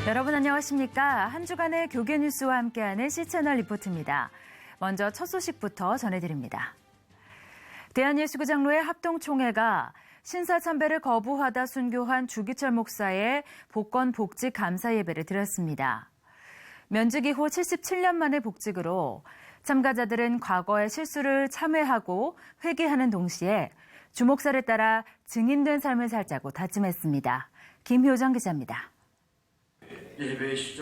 여러분 안녕하십니까? 한 주간의 교계 뉴스와 함께하는 C채널 리포트입니다. 먼저 첫 소식부터 전해드립니다. 대한예수구장로회 합동총회가 신사참배를 거부하다 순교한 주기철 목사의 복권 복직 감사 예배를 드렸습니다. 면직 이후 77년 만의 복직으로 참가자들은 과거의 실수를 참회하고 회개하는 동시에 주 목사를 따라 증인된 삶을 살자고 다짐했습니다. 김효정 기자입니다.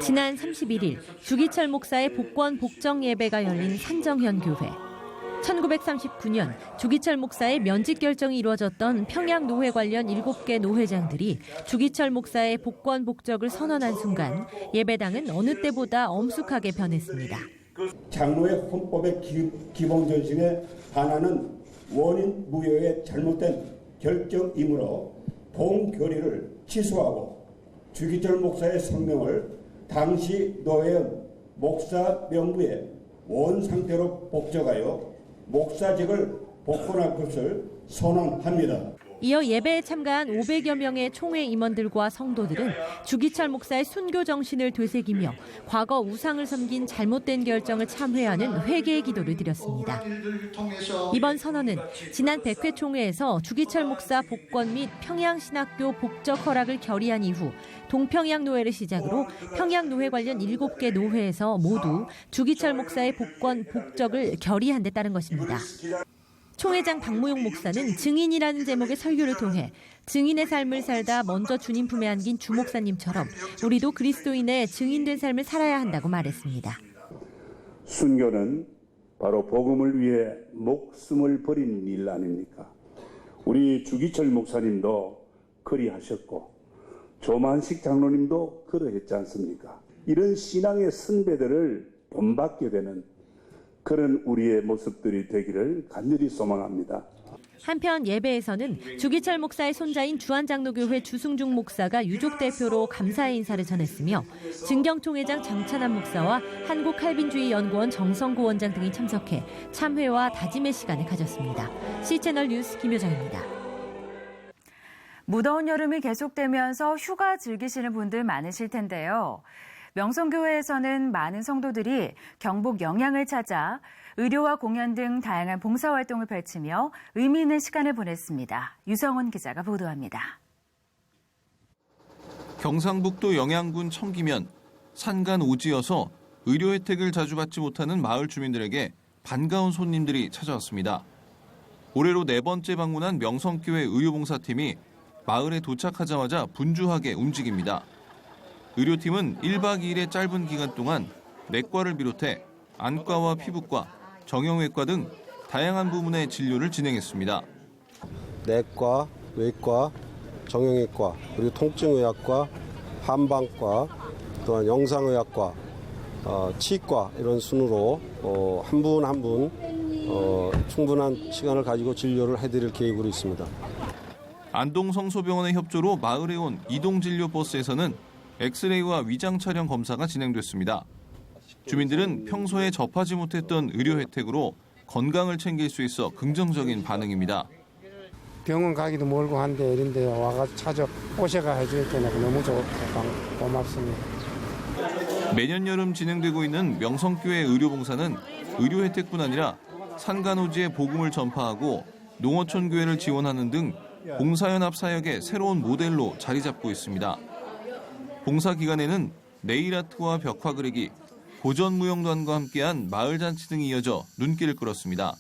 지난 31일 주기철 목사의 복권 복정 예배가 열린 산정현 교회. 1939년 주기철 목사의 면직 결정이 이루어졌던 평양 노회 관련 7개 노회장들이 주기철 목사의 복권 복적을 선언한 순간 예배당은 어느 때보다 엄숙하게 변했습니다. 장로의 헌법의 기본 정신에 반하는 원인 무효의 잘못된 결정이므로 본교리를 취소하고 주기철 목사의 성명을 당시 노회원 목사 명부에 원 상태로 복적하여 목사직을 복권할 것을 선언합니다. 이어 예배에 참가한 500여 명의 총회 임원들과 성도들은 주기철 목사의 순교 정신을 되새기며 과거 우상을 섬긴 잘못된 결정을 참회하는 회개의 기도를 드렸습니다. 이번 선언은 지난 100회 총회에서 주기철 목사 복권 및 평양신학교 복적 허락을 결의한 이후 동평양 노회를 시작으로 평양 노회 관련 7개 노회에서 모두 주기철 목사의 복권 복적을 결의한 데 따른 것입니다. 총회장 박무용 목사는 증인이라는 제목의 설교를 통해 증인의 삶을 살다 먼저 주님 품에 안긴 주 목사님처럼 우리도 그리스도인의 증인된 삶을 살아야 한다고 말했습니다. 순교는 바로 복음을 위해 목숨을 버린 일 아닙니까? 우리 주기철 목사님도 그리하셨고 조만식 장로님도 그러했지 않습니까? 이런 신앙의 선배들을 본받게 되는 그런 우리의 모습들이 되기를 간절히 소망합니다. 한편 예배에서는 주기철 목사의 손자인 주한장로교회 주승중 목사가 유족 대표로 감사의 인사를 전했으며 증경총회장 장찬환 목사와 한국칼빈주의연구원 정성구 원장 등이 참석해 참회와 다짐의 시간을 가졌습니다. C채널 뉴스 김효정입니다. 무더운 여름이 계속되면서 휴가 즐기시는 분들 많으실 텐데요. 명성교회에서는 많은 성도들이 경복 영양을 찾아 의료와 공연 등 다양한 봉사활동을 펼치며 의미 있는 시간을 보냈습니다. 유성훈 기자가 보도합니다. 경상북도 영양군 청기면 산간 오지여서 의료 혜택을 자주 받지 못하는 마을 주민들에게 반가운 손님들이 찾아왔습니다. 올해로 4번째 방문한 명성교회 의료봉사팀이 마을에 도착하자마자 분주하게 움직입니다. 의료팀은 1박 2일의 짧은 기간 동안 내과를 비롯해 안과와 피부과, 정형외과 등 다양한 부문의 진료를 진행했습니다. 내과, 외과, 정형외과, 그리고 통증의학과, 한방과, 또한 영상의학과, 치과 이런 순으로 한 분 한 분 충분한 시간을 가지고 진료를 해드릴 계획으로 있습니다. 안동성소병원의 협조로 마을에 온 이동진료버스에서는 엑스레이와 위장 촬영 검사가 진행됐습니다. 주민들은 평소에 접하지 못했던 의료 혜택으로 건강을 챙길 수 있어 긍정적인 반응입니다. 병원 가기도 멀고 한데 이런데 와서 오셔가 해줄 때는 너무 좋고 고맙습니다. 매년 여름 진행되고 있는 명성교회 의료봉사는 의료 혜택뿐 아니라 산간오지의 복음을 전파하고 농어촌 교회를 지원하는 등 봉사연합 사역의 새로운 모델로 자리 잡고 있습니다. 봉사 기간에는 네일아트와 벽화 그리기, 고전무용단과 함께한 마을잔치 등이 이어져 눈길을 끌었습니다.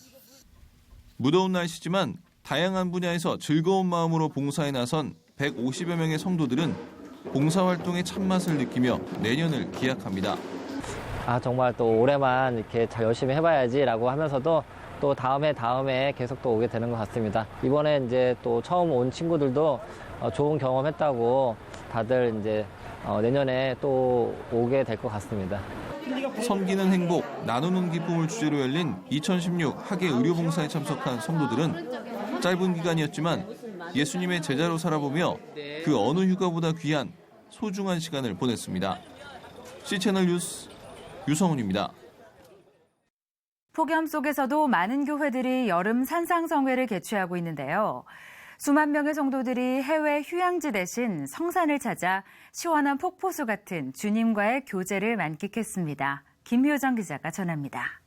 무더운 날씨지만 다양한 분야에서 즐거운 마음으로 봉사에 나선 150여 명의 성도들은 봉사활동의 참맛을 느끼며 내년을 기약합니다. 정말 또 올해만 이렇게 잘 열심히 해봐야지라고 하면서도 또 다음에 계속 또 오게 되는 것 같습니다. 이번에 이제 또 처음 온 친구들도 좋은 경험했다고 다들 이제 내년에 또 오게 될 것 같습니다. 섬기는 행복, 나누는 기쁨을 주제로 열린 2016 학예 의료봉사에 참석한 성도들은 짧은 기간이었지만 예수님의 제자로 살아보며 그 어느 휴가보다 귀한 소중한 시간을 보냈습니다. C채널 뉴스 유성훈입니다. 폭염 속에서도 많은 교회들이 여름 산상성회를 개최하고 있는데요. 수만 명의 성도들이 해외 휴양지 대신 성산을 찾아 시원한 폭포수 같은 주님과의 교제를 만끽했습니다. 김효정 기자가 전합니다.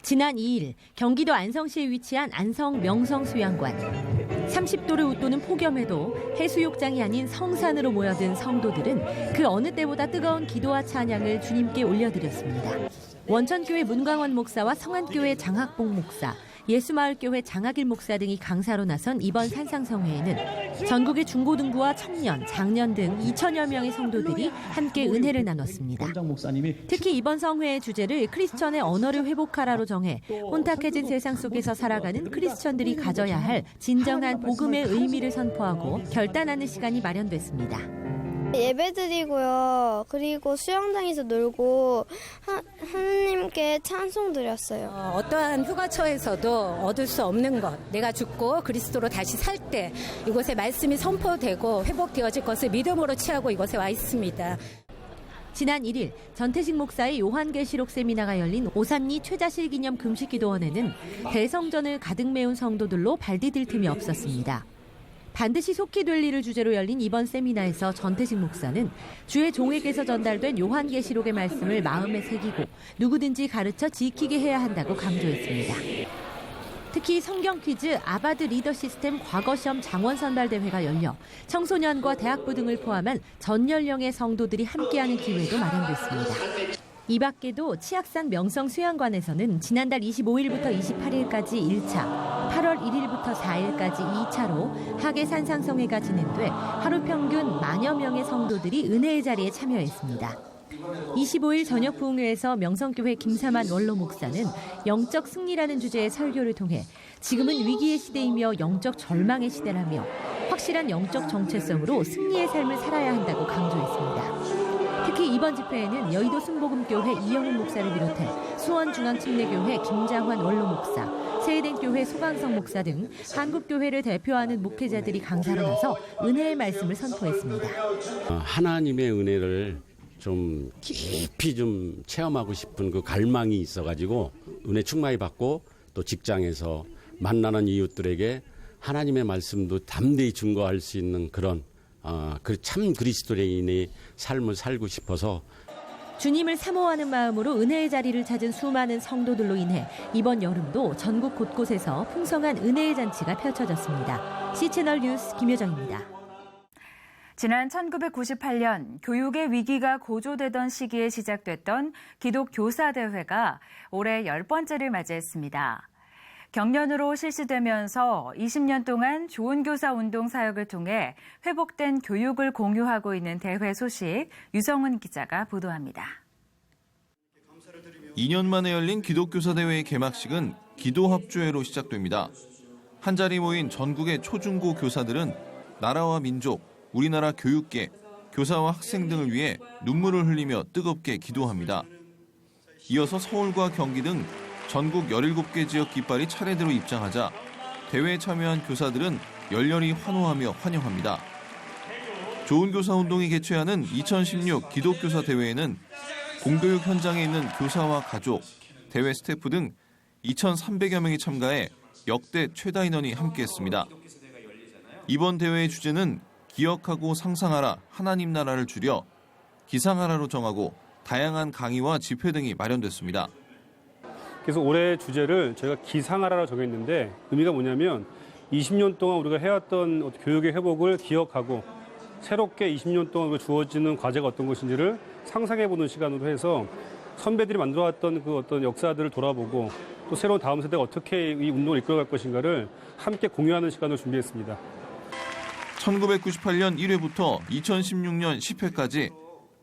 지난 2일 경기도 안성시에 위치한 안성 명성수양관. 30도를 웃도는 폭염에도 해수욕장이 아닌 성산으로 모여든 성도들은 그 어느 때보다 뜨거운 기도와 찬양을 주님께 올려드렸습니다. 원천교회 문광원 목사와 성안교회 장학봉 목사, 예수마을교회 장학일 목사 등이 강사로 나선 이번 산상성회에는 전국의 중고등부와 청년, 장년 등 2천여 명의 성도들이 함께 은혜를 나눴습니다. 특히 이번 성회의 주제를 크리스천의 언어를 회복하라로 정해 혼탁해진 세상 속에서 살아가는 크리스천들이 가져야 할 진정한 복음의 의미를 선포하고 결단하는 시간이 마련됐습니다. 예배드리고요. 그리고 수영장에서 놀고 하나님께 찬송 드렸어요. 어떠한 휴가처에서도 얻을 수 없는 것, 내가 죽고 그리스도로 다시 살 때 이곳에 말씀이 선포되고 회복되어질 것을 믿음으로 취하고 이곳에 와 있습니다. 지난 1일 전태식 목사의 요한계시록 세미나가 열린 오산리 최자실 기념 금식기도원에는 대성전을 가득 메운 성도들로 발디딜 틈이 없었습니다. 반드시 속히 될 일을 주제로 열린 이번 세미나에서 전태식 목사는 주의 종에게서 전달된 요한계시록의 말씀을 마음에 새기고 누구든지 가르쳐 지키게 해야 한다고 강조했습니다. 특히 성경 퀴즈 아바드 리더 시스템 과거시험 장원 선발 대회가 열려 청소년과 대학부 등을 포함한 전 연령의 성도들이 함께하는 기회도 마련됐습니다. 이 밖에도 치악산 명성수양관에서는 지난달 25일부터 28일까지 1차, 8월 1일부터 4일까지 2차로 하계 산상성회가 진행돼 하루 평균 만여 명의 성도들이 은혜의 자리에 참여했습니다. 25일 저녁 부흥회에서 명성교회 김사만 원로 목사는 영적 승리라는 주제의 설교를 통해 지금은 위기의 시대이며 영적 절망의 시대라며 확실한 영적 정체성으로 승리의 삶을 살아야 한다고 강조했습니다. 특히 이번 집회에는 여의도 순복음교회 이영훈 목사를 비롯해 수원중앙침례교회 김장환 원로 목사, 세해den교회 소강성 목사 등 한국교회를 대표하는 목회자들이 강사로 나서 은혜의 말씀을 선포했습니다. 하나님의 은혜를 좀 깊이 좀 체험하고 싶은 그 갈망이 있어가지고 은혜 충만히 받고 또 직장에서 만나는 이웃들에게 하나님의 말씀도 담대히 증거할 수 있는 그런 참 그리스도인의 삶을 살고 싶어서 주님을 사모하는 마음으로 은혜의 자리를 찾은 수많은 성도들로 인해 이번 여름도 전국 곳곳에서 풍성한 은혜의 잔치가 펼쳐졌습니다. C채널 뉴스 김효정입니다. 지난 1998년 교육의 위기가 고조되던 시기에 시작됐던 기독교사대회가 올해 10번째를 맞이했습니다. 경년으로 실시되면서 20년 동안 좋은 교사 운동 사역을 통해 회복된 교육을 공유하고 있는 대회 소식 유성은 기자가 보도합니다. 2년 만에 열린 기독교사대회의 개막식은 기도합주회로 시작됩니다. 한자리 모인 전국의 초중고 교사들은 나라와 민족, 우리나라 교육계, 교사와 학생 등을 위해 눈물을 흘리며 뜨겁게 기도합니다. 이어서 서울과 경기 등 전국 17개 지역 깃발이 차례대로 입장하자 대회에 참여한 교사들은 열렬히 환호하며 환영합니다. 좋은 교사 운동이 개최하는 2016 기독교사 대회에는 공교육 현장에 있는 교사와 가족, 대회 스태프 등 2,300여 명이 참가해 역대 최다 인원이 함께했습니다. 이번 대회의 주제는 기억하고 상상하라 하나님 나라를 줄여 기상하라로 정하고 다양한 강의와 집회 등이 마련됐습니다. 그래서 올해 주제를 저희가 기상하라로 정했는데 의미가 뭐냐면 20년 동안 우리가 해왔던 교육의 회복을 기억하고 새롭게 20년 동안 주어지는 과제가 어떤 것인지를 상상해보는 시간으로 해서 선배들이 만들어왔던 그 어떤 역사들을 돌아보고 또 새로운 다음 세대가 어떻게 이 운동을 이끌어갈 것인가를 함께 공유하는 시간을 준비했습니다. 1998년 1회부터 2016년 10회까지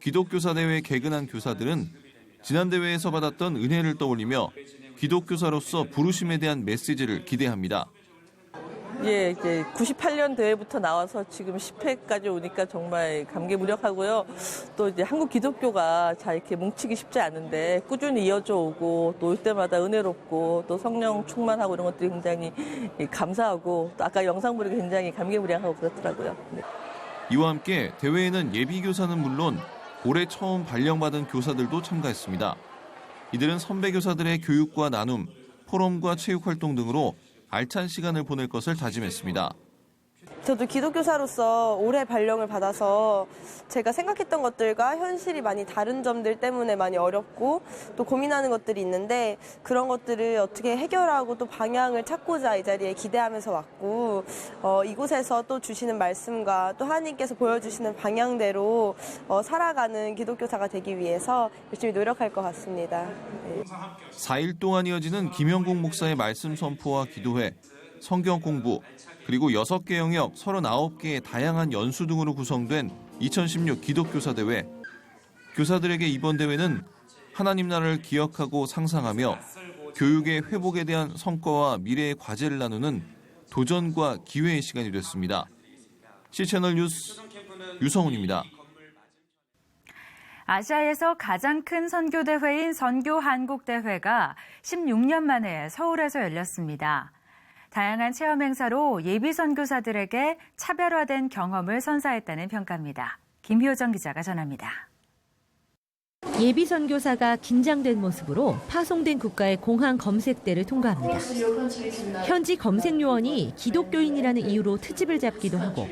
기독교사대회에 개근한 교사들은 지난 대회에서 받았던 은혜를 떠올리며 기독교사로서 부르심에 대한 메시지를 기대합니다. 예, 이제 98년 대회부터 나와서 지금 10회까지 오니까 정말 감개무량하고요. 또 이제 한국 기독교가 잘 이렇게 뭉치기 쉽지 않은데 꾸준히 이어져 오고 또 올 때마다 은혜롭고 또 성령 충만하고 이런 것들이 굉장히 감사하고 또 아까 영상 보니까 굉장히 감개무량하고 그렇더라고요. 네. 이와 함께 대회에는 예비교사는 물론 올해 처음 발령받은 교사들도 참가했습니다. 이들은 선배 교사들의 교육과 나눔, 포럼과 체육활동 등으로 알찬 시간을 보낼 것을 다짐했습니다. 저도 기독교사로서 올해 발령을 받아서 제가 생각했던 것들과 현실이 많이 다른 점들 때문에 많이 어렵고 또 고민하는 것들이 있는데 그런 것들을 어떻게 해결하고 또 방향을 찾고자 이 자리에 기대하면서 왔고 이곳에서 또 주시는 말씀과 또 하나님께서 보여주시는 방향대로 살아가는 기독교사가 되기 위해서 열심히 노력할 것 같습니다. 네. 4일 동안 이어지는 김영국 목사의 말씀 선포와 기도회, 성경 공부, 그리고 6개 영역 39개의 다양한 연수 등으로 구성된 2016 기독교사 대회. 교사들에게 이번 대회는 하나님 나라를 기억하고 상상하며 교육의 회복에 대한 성과와 미래의 과제를 나누는 도전과 기회의 시간이 됐습니다. C채널 뉴스 유성훈입니다. 아시아에서 가장 큰 선교대회인 선교한국대회가 16년 만에 서울에서 열렸습니다. 다양한 체험 행사로 예비 선교사들에게 차별화된 경험을 선사했다는 평가입니다. 김효정 기자가 전합니다. 예비 선교사가 긴장된 모습으로 파송된 국가의 공항 검색대를 통과합니다. 현지 검색 요원이 기독교인이라는 이유로 트집을 잡기도 하고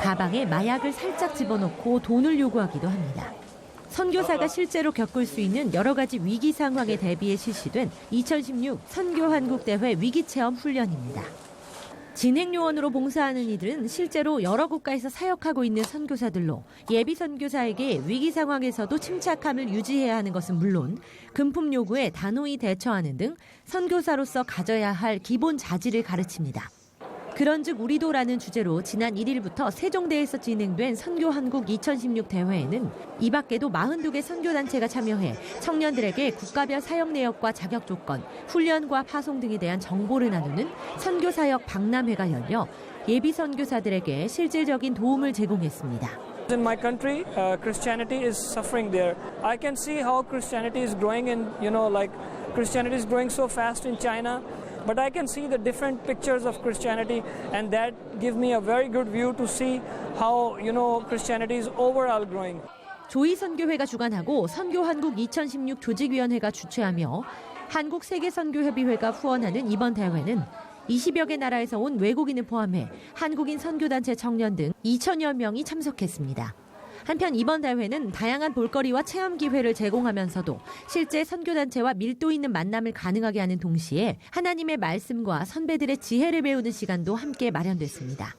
가방에 마약을 살짝 집어넣고 돈을 요구하기도 합니다. 선교사가 실제로 겪을 수 있는 여러 가지 위기 상황에 대비해 실시된 2016 선교한국대회 위기체험 훈련입니다. 진행요원으로 봉사하는 이들은 실제로 여러 국가에서 사역하고 있는 선교사들로 예비 선교사에게 위기 상황에서도 침착함을 유지해야 하는 것은 물론 금품 요구에 단호히 대처하는 등 선교사로서 가져야 할 기본 자질을 가르칩니다. 그런즉 우리도라는 주제로 지난 1일부터 세종대에서 진행된 선교한국 2016 대회에는 이 밖에도 42개 선교단체가 참여해 청년들에게 국가별 사역 내역과 자격 조건, 훈련과 파송 등에 대한 정보를 나누는 선교사역 박람회가 열려 예비 선교사들에게 실질적인 도움을 제공했습니다. In my country, Christianity is suffering there. I can see how Christianity is growing in, Christianity is growing so fast in China. But I can see the different pictures of Christianity, and that gives me a very good view to see how, Christianity is overall growing. 조이선교회가 주관하고 선교한국 2016 조직위원회가 주최하며 한국세계선교협의회가 후원하는 이번 대회는 20여 개 나라에서 온 외국인을 포함해 한국인 선교단체 청년 등 2천여 명이 참석했습니다. 한편 이번 대회는 다양한 볼거리와 체험 기회를 제공하면서도 실제 선교단체와 밀도 있는 만남을 가능하게 하는 동시에 하나님의 말씀과 선배들의 지혜를 배우는 시간도 함께 마련됐습니다.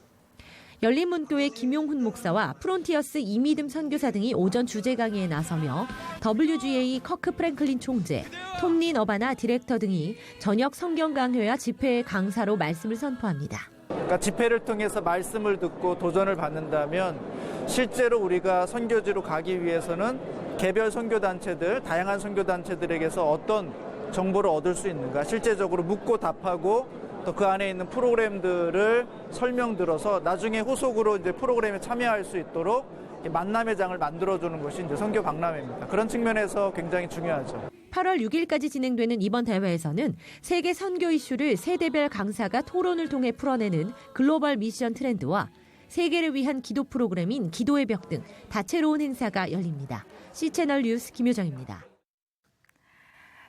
열린문교회 김용훈 목사와 프론티어스 이미듬 선교사 등이 오전 주제 강의에 나서며 WGA 커크 프랭클린 총재, 톰린 어바나 디렉터 등이 저녁 성경 강회와 집회의 강사로 말씀을 선포합니다. 그러니까 집회를 통해서 말씀을 듣고 도전을 받는다면 실제로 우리가 선교지로 가기 위해서는 개별 선교단체들, 다양한 선교단체들에게서 어떤 정보를 얻을 수 있는가, 실제적으로 묻고 답하고 또 그 안에 있는 프로그램들을 설명들어서 나중에 후속으로 이제 프로그램에 참여할 수 있도록 만남의 장을 만들어주는 것이 이제 선교 박람회입니다. 그런 측면에서 굉장히 중요하죠. 8월 6일까지 진행되는 이번 대회에서는 세계 선교 이슈를 세대별 강사가 토론을 통해 풀어내는 글로벌 미션 트렌드와 세계를 위한 기도 프로그램인 기도의 벽 등 다채로운 행사가 열립니다. C채널 뉴스 김효정입니다.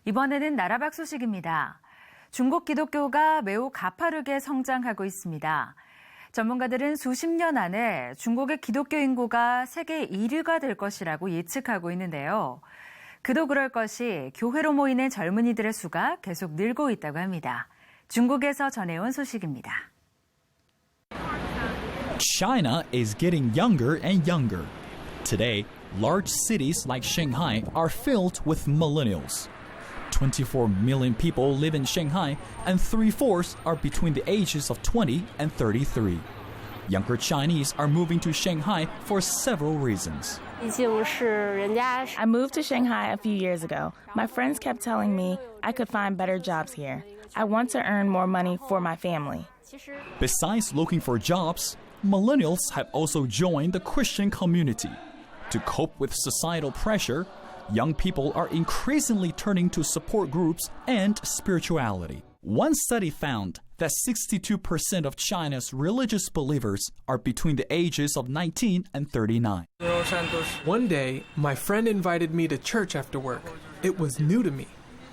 이번에는 나라박 소식입니다. 중국 기독교가 매우 가파르게 성장하고 있습니다. 전문가들은 수십 년 안에 중국의 기독교 인구가 세계 1위가 될 것이라고 예측하고 있는데요. 그도 그럴 것이 교회로 모이는 젊은이들의 수가 계속 늘고 있다고 합니다. 중국에서 전해온 소식입니다. China is getting younger and younger. Today, large cities like Shanghai are filled with millennials. 24 million people live in Shanghai, and 3/4 are between the ages of 20 and 33. Younger Chinese are moving to Shanghai for several reasons. I moved to Shanghai a few years ago. My friends kept telling me I could find better jobs here. I want to earn more money for my family. Besides looking for jobs, millennials have also joined the Christian community. To cope with societal pressure, young people are increasingly turning to support groups and spirituality. One study found that 62% of China's religious believers are between the ages of 19 and 39. One day, my friend invited me to church after work. It was new to me.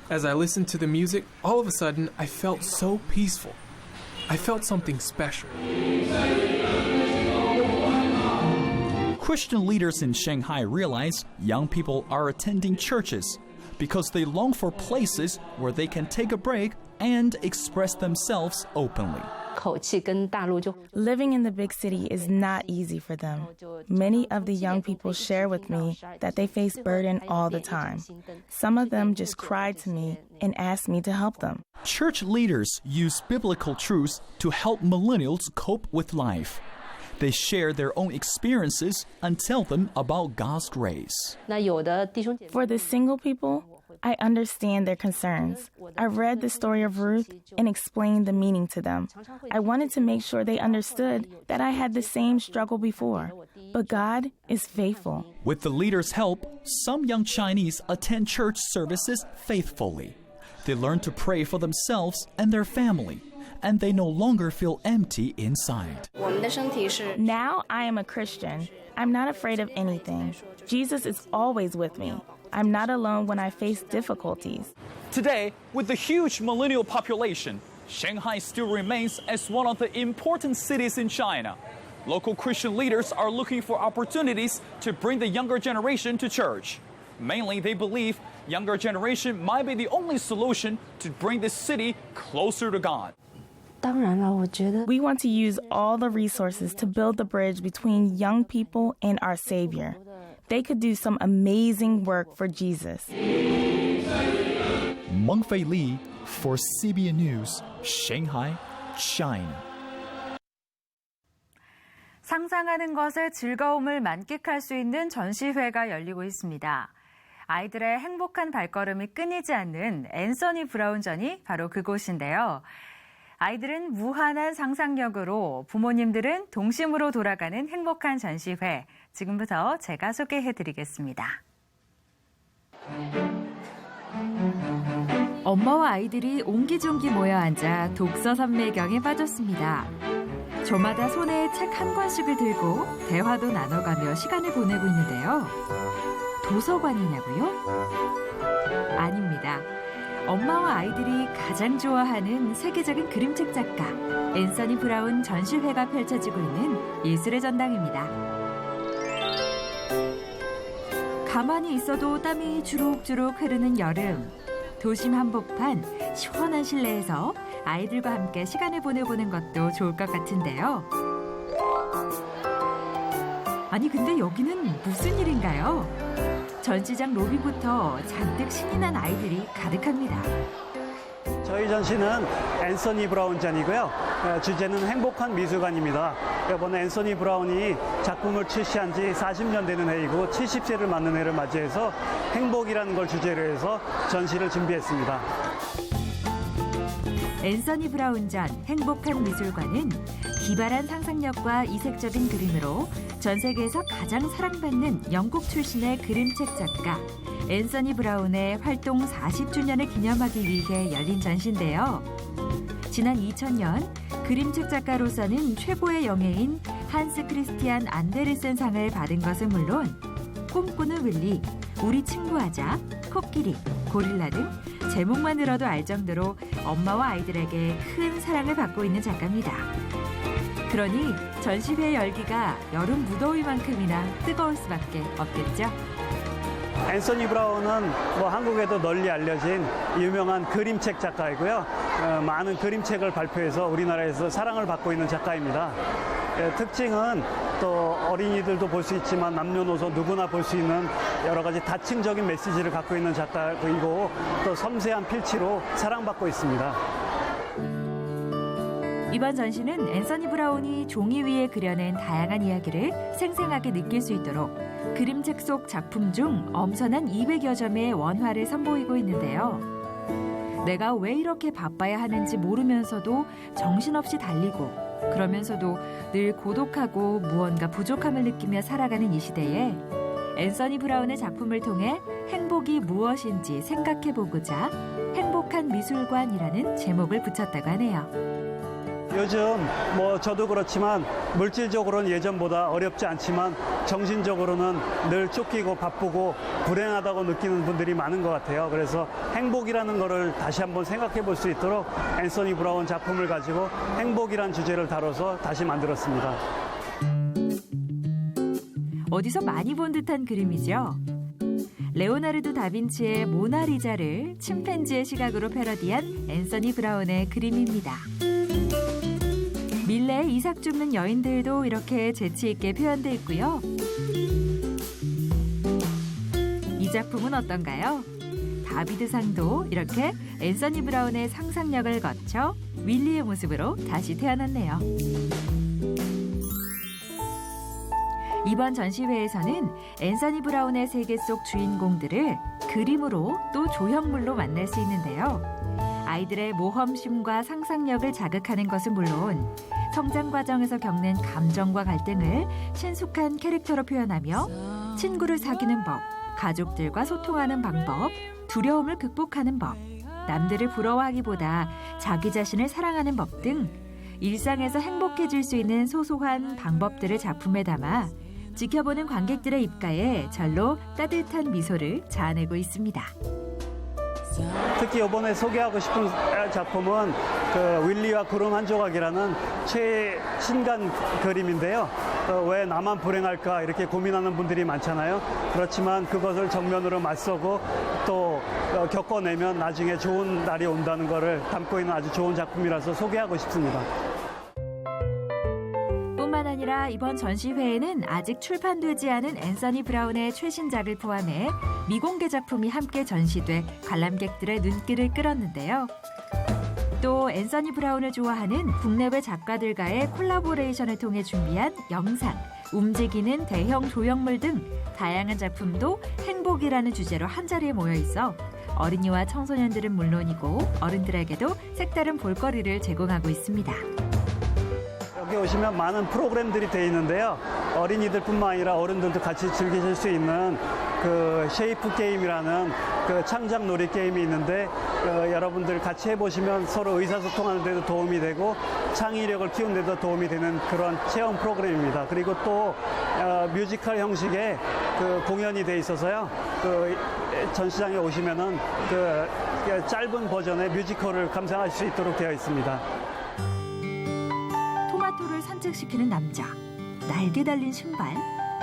As I listened to the music, all of a sudden, I felt so peaceful. I felt something special. Christian leaders in Shanghai realize young people are attending churches because they long for places where they can take a break and express themselves openly. Living in the big city is not easy for them. Many of the young people share with me that they face burden all the time. Some of them just cried to me and asked me to help them. Church leaders use biblical truths to help millennials cope with life. They share their own experiences and tell them about God's grace. For the single people, I understand their concerns. I read the story of Ruth and explained the meaning to them. I wanted to make sure they understood that I had the same struggle before, but God is faithful. With the leaders' help, some young Chinese attend church services faithfully. They learn to pray for themselves and their family, and they no longer feel empty inside. Now I am a Christian. I'm not afraid of anything. Jesus is always with me. I'm not alone when I face difficulties. Today, with the huge millennial population, Shanghai still remains as one of the important cities in China. Local Christian leaders are looking for opportunities to bring the younger generation to church. Mainly, they believe younger generation might be the only solution to bring this city closer to God. We want to use all the resources to build the bridge between young people and our Savior. They could do some amazing work for Jesus. Mengfei Li for CBN News, Shanghai, China. 상상하는 것의 즐거움을 만끽할 수 있는 전시회가 열리고 있습니다. 아이들의 행복한 발걸음이 끊이지 않는 앤서니 브라운 전이 바로 그곳인데요. 아이들은 무한한 상상력으로, 부모님들은 동심으로 돌아가는 행복한 전시회. 지금부터 제가 소개해드리겠습니다. 엄마와 아이들이 옹기종기 모여 앉아 독서 산매경에 빠졌습니다. 저마다 손에 책 한 권씩을 들고 대화도 나눠가며 시간을 보내고 있는데요. 도서관이냐고요? 아닙니다. 엄마와 아이들이 가장 좋아하는 세계적인 그림책 작가 앤서니 브라운 전시회가 펼쳐지고 있는 예술의 전당입니다. 가만히 있어도 땀이 주룩주룩 흐르는 여름. 도심 한복판 시원한 실내에서 아이들과 함께 시간을 보내보는 것도 좋을 것 같은데요. 아니 근데 여기는 무슨 일인가요? 전시장 로비부터 잔뜩 신이 난 아이들이 가득합니다. 저희 전시는 앤서니 브라운 전이고요. 주제는 행복한 미술관입니다. 이번에 앤서니 브라운이 작품을 출시한 지 40년 되는 해이고 70세를 맞는 해를 맞이해서 행복이라는 걸 주제로 해서 전시를 준비했습니다. 앤서니 브라운 전 행복한 미술관은 기발한 상상력과 이색적인 그림으로 전 세계에서 가장 사랑받는 영국 출신의 그림책 작가 앤서니 브라운의 활동 40주년을 기념하기 위해 열린 전시인데요. 지난 2000년 그림책 작가로서는 최고의 영예인 한스 크리스티안 안데르센 상을 받은 것은 물론 꿈꾸는 윌리, 우리 친구하자, 코끼리, 고릴라 등 제목만 들어도 알 정도로 엄마와 아이들에게 큰 사랑을 받고 있는 작가입니다. 그러니 전시회 열기가 여름 무더위만큼이나 뜨거울 수밖에 없겠죠. 앤서니 브라운은 한국에도 널리 알려진 유명한 그림책 작가이고요. 많은 그림책을 발표해서 우리나라에서 사랑을 받고 있는 작가입니다. 특징은 또 어린이들도 볼 수 있지만 남녀노소 누구나 볼 수 있는 여러 가지 다층적인 메시지를 갖고 있는 작가이고 또 섬세한 필치로 사랑받고 있습니다. 이번 전시는 앤서니 브라운이 종이 위에 그려낸 다양한 이야기를 생생하게 느낄 수 있도록 그림책 속 작품 중 엄선한 200여 점의 원화를 선보이고 있는데요. 내가 왜 이렇게 바빠야 하는지 모르면서도 정신없이 달리고 그러면서도 늘 고독하고 무언가 부족함을 느끼며 살아가는 이 시대에 앤서니 브라운의 작품을 통해 행복이 무엇인지 생각해보고자 행복한 미술관이라는 제목을 붙였다고 하네요. 요즘 저도 그렇지만 물질적으로는 예전보다 어렵지 않지만 정신적으로는 늘 쫓기고 바쁘고 불행하다고 느끼는 분들이 많은 것 같아요. 그래서 행복이라는 거를 다시 한번 생각해 볼 수 있도록 앤서니 브라운 작품을 가지고 행복이란 주제를 다뤄서 다시 만들었습니다. 어디서 많이 본 듯한 그림이죠. 레오나르도 다빈치의 모나리자를 침팬지의 시각으로 패러디한 앤서니 브라운의 그림입니다. 밀레의 이삭 줍는 여인들도 이렇게 재치 있게 표현돼 있고요. 이 작품은 어떤가요? 다비드상도 이렇게 앤서니 브라운의 상상력을 거쳐 윌리의 모습으로 다시 태어났네요. 이번 전시회에서는 앤서니 브라운의 세계 속 주인공들을 그림으로 또 조형물로 만날 수 있는데요. 아이들의 모험심과 상상력을 자극하는 것은 물론 성장 과정에서 겪는 감정과 갈등을 신속한 캐릭터로 표현하며 친구를 사귀는 법, 가족들과 소통하는 방법, 두려움을 극복하는 법, 남들을 부러워하기보다 자기 자신을 사랑하는 법 등 일상에서 행복해질 수 있는 소소한 방법들을 작품에 담아 지켜보는 관객들의 입가에 절로 따뜻한 미소를 자아내고 있습니다. 특히 이번에 소개하고 싶은 작품은 윌리와 구름 한 조각이라는 최신간 그림인데요. 왜 나만 불행할까 이렇게 고민하는 분들이 많잖아요. 그렇지만 그것을 정면으로 맞서고 또 겪어내면 나중에 좋은 날이 온다는 것을 담고 있는 아주 좋은 작품이라서 소개하고 싶습니다. 뿐만 아니라 이번 전시회에는 아직 출판되지 않은 앤서니 브라운의 최신작을 포함해 미공개 작품이 함께 전시돼 관람객들의 눈길을 끌었는데요. 또 앤서니 브라운을 좋아하는 국내외 작가들과의 콜라보레이션을 통해 준비한 영상, 움직이는 대형 조형물 등 다양한 작품도 행복이라는 주제로 한자리에 모여 있어 어린이와 청소년들은 물론이고 어른들에게도 색다른 볼거리를 제공하고 있습니다. 여기 오시면 많은 프로그램들이 되어 있는데요. 어린이들뿐만 아니라 어른들도 같이 즐기실 수 있는 그 쉐이프 게임이라는 그 창작 놀이 게임이 있는데 여러분들 같이 해보시면 서로 의사소통하는 데도 도움이 되고 창의력을 키우는 데도 도움이 되는 그런 체험 프로그램입니다. 그리고 또 뮤지컬 형식의 그 공연이 돼 있어서요. 그 전시장에 오시면은 그 짧은 버전의 뮤지컬을 감상하실 수 있도록 되어 있습니다. 토마토를 산책시키는 남자, 날개 달린 신발,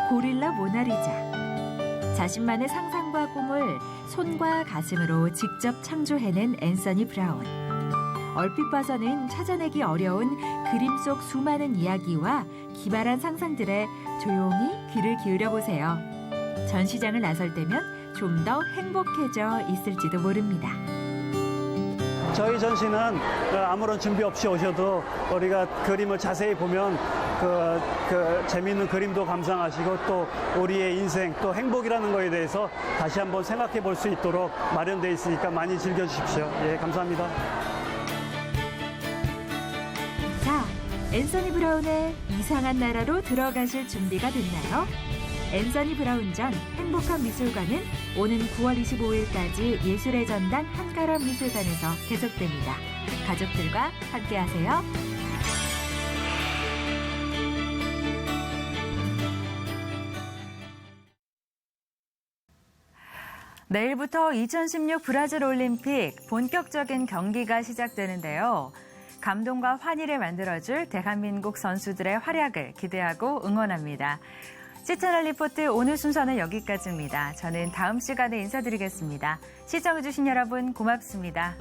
고릴라 모나리자. 자신만의 상상과 꿈을 손과 가슴으로 직접 창조해낸 앤서니 브라운. 얼핏 봐서는 찾아내기 어려운 그림 속 수많은 이야기와 기발한 상상들에 조용히 귀를 기울여 보세요. 전시장을 나설 때면 좀 더 행복해져 있을지도 모릅니다. 저희 전시는 아무런 준비 없이 오셔도 우리가 그림을 자세히 보면 그 재미있는 그림도 감상하시고 또 우리의 인생 또 행복이라는 거에 대해서 다시 한번 생각해 볼 수 있도록 마련되어 있으니까 많이 즐겨주십시오. 예, 감사합니다. 자, 앤서니 브라운의 이상한 나라로 들어가실 준비가 됐나요? 앤서니 브라운전 행복한 미술관은 오는 9월 25일까지 예술의 전당 한가람 미술관에서 계속됩니다. 가족들과 함께하세요. 내일부터 2016 브라질 올림픽 본격적인 경기가 시작되는데요. 감동과 환희를 만들어줄 대한민국 선수들의 활약을 기대하고 응원합니다. 시채널 리포트 오늘 순서는 여기까지입니다. 저는 다음 시간에 인사드리겠습니다. 시청해주신 여러분 고맙습니다.